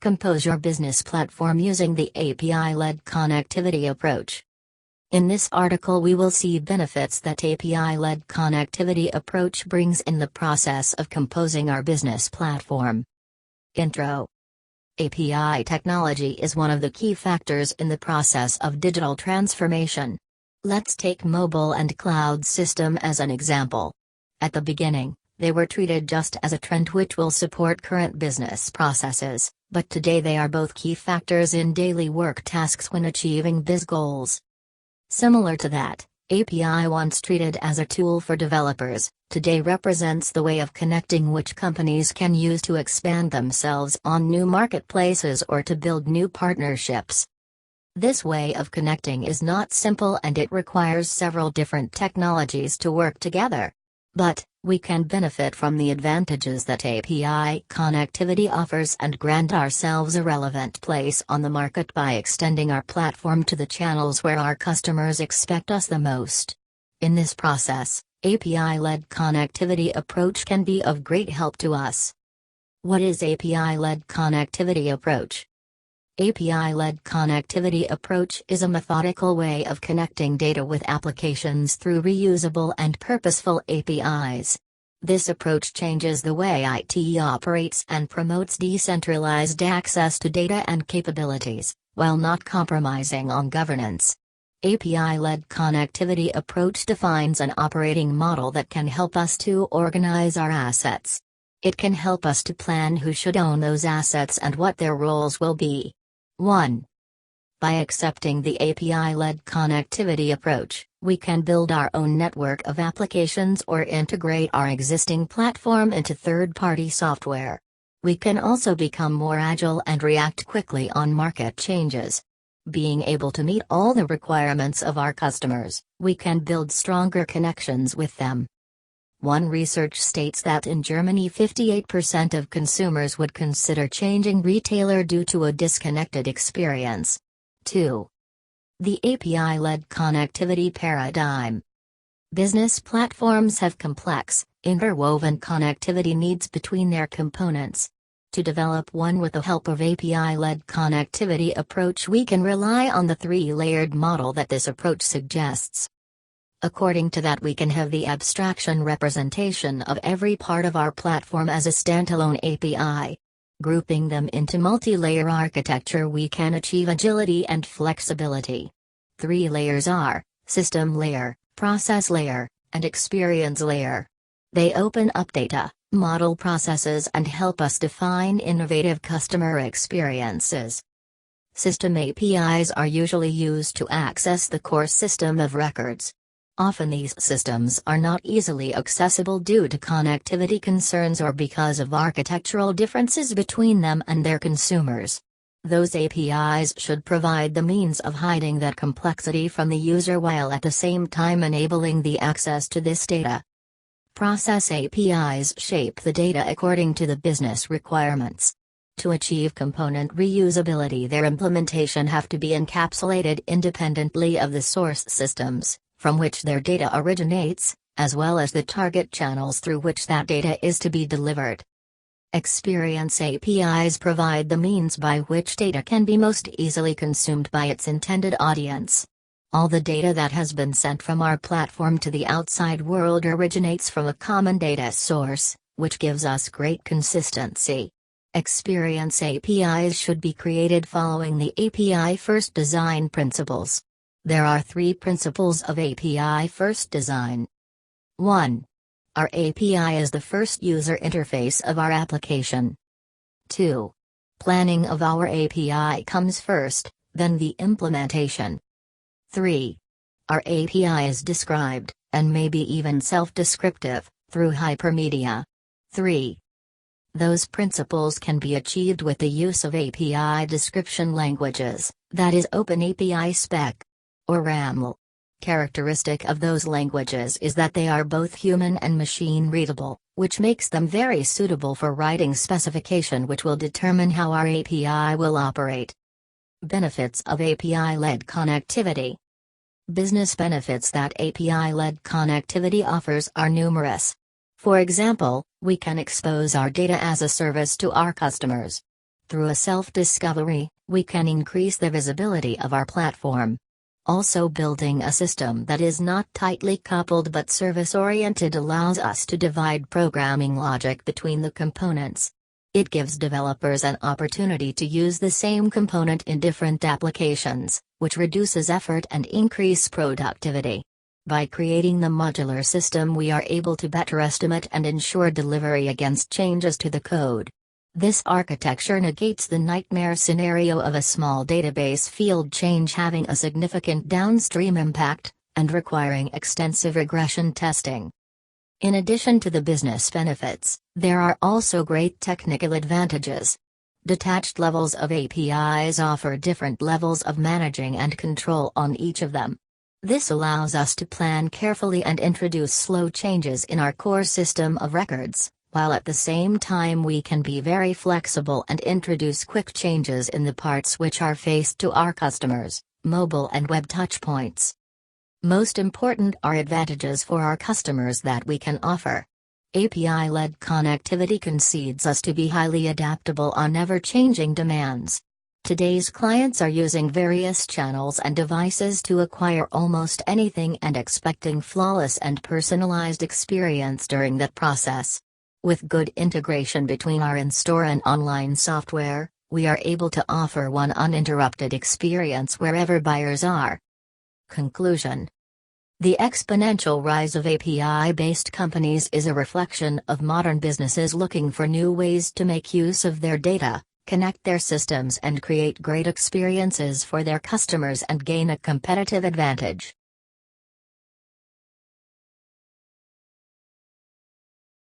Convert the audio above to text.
Compose your business platform using the API-led connectivity approach. In this article we will see benefits that API-led connectivity approach brings in the process of composing our business platform. Intro. API technology is one of the key factors in the process of digital transformation. Let's take mobile and cloud system as an example. At the beginning, they were treated just as a trend which will support current business processes, but today they are both key factors in daily work tasks when achieving biz goals. Similar to that, API once treated as a tool for developers, today represents the way of connecting which companies can use to expand themselves on new marketplaces or to build new partnerships. This way of connecting is not simple and it requires several different technologies to work together. But, we can benefit from the advantages that API connectivity offers and grant ourselves a relevant place on the market by extending our platform to the channels where our customers expect us the most. In this process, API-led connectivity approach can be of great help to us. What is API-led connectivity approach? API-led connectivity approach is a methodical way of connecting data with applications through reusable and purposeful APIs. This approach changes the way IT operates and promotes decentralized access to data and capabilities, while not compromising on governance. API-led connectivity approach defines an operating model that can help us to organize our assets. It can help us to plan who should own those assets and what their roles will be. 1. By accepting the API-led connectivity approach, we can build our own network of applications or integrate our existing platform into third-party software. We can also become more agile and react quickly on market changes. Being able to meet all the requirements of our customers, we can build stronger connections with them. One research states that in Germany 58% of consumers would consider changing retailer due to a disconnected experience. 2. The API-led connectivity paradigm. Business platforms have complex, interwoven connectivity needs between their components. To develop one with the help of API-led connectivity approach, we can rely on the three-layered model that this approach suggests. According to that, we can have the abstraction representation of every part of our platform as a standalone API. Grouping them into multi-layer architecture, we can achieve agility and flexibility. Three layers are system layer, process layer, and experience layer. They open up data, model processes, and help us define innovative customer experiences. System APIs are usually used to access the core system of records. Often these systems are not easily accessible due to connectivity concerns or because of architectural differences between them and their consumers. Those APIs should provide the means of hiding that complexity from the user while at the same time enabling the access to this data. Process APIs shape the data according to the business requirements. To achieve component reusability, their implementation have to be encapsulated independently of the source systems, from which their data originates, as well as the target channels through which that data is to be delivered. Experience APIs provide the means by which data can be most easily consumed by its intended audience. All the data that has been sent from our platform to the outside world originates from a common data source, which gives us great consistency. Experience APIs should be created following the API First design principles. There are three principles of API First design. 1. Our API is the first user interface of our application. 2. Planning of our API comes first, then the implementation. 3. Our API is described, and maybe even self-descriptive, through hypermedia. 3. Those principles can be achieved with the use of API description languages, that is OpenAPI Spec, or RAML. Characteristic of those languages is that they are both human and machine readable, which makes them very suitable for writing specification which will determine how our API will operate. Benefits of API-led connectivity. Business benefits that API-led connectivity offers are numerous. For example, we can expose our data as a service to our customers. Through a self-discovery, we can increase the visibility of our platform. Also, building a system that is not tightly coupled but service-oriented allows us to divide programming logic between the components. It gives developers an opportunity to use the same component in different applications, which reduces effort and increase productivity. By creating the modular system, we are able to better estimate and ensure delivery against changes to the code. This architecture negates the nightmare scenario of a small database field change having a significant downstream impact, and requiring extensive regression testing. In addition to the business benefits, there are also great technical advantages. Detached levels of APIs offer different levels of managing and control on each of them. This allows us to plan carefully and introduce slow changes in our core system of records, while at the same time we can be very flexible and introduce quick changes in the parts which are faced to our customers, mobile and web touchpoints. Most important are advantages for our customers that we can offer. API-led connectivity concedes us to be highly adaptable on ever-changing demands. Today's clients are using various channels and devices to acquire almost anything and expecting flawless and personalized experience during that process. With good integration between our in-store and online software, we are able to offer one uninterrupted experience wherever buyers are. Conclusion. The exponential rise of API-based companies is a reflection of modern businesses looking for new ways to make use of their data, connect their systems and create great experiences for their customers and gain a competitive advantage.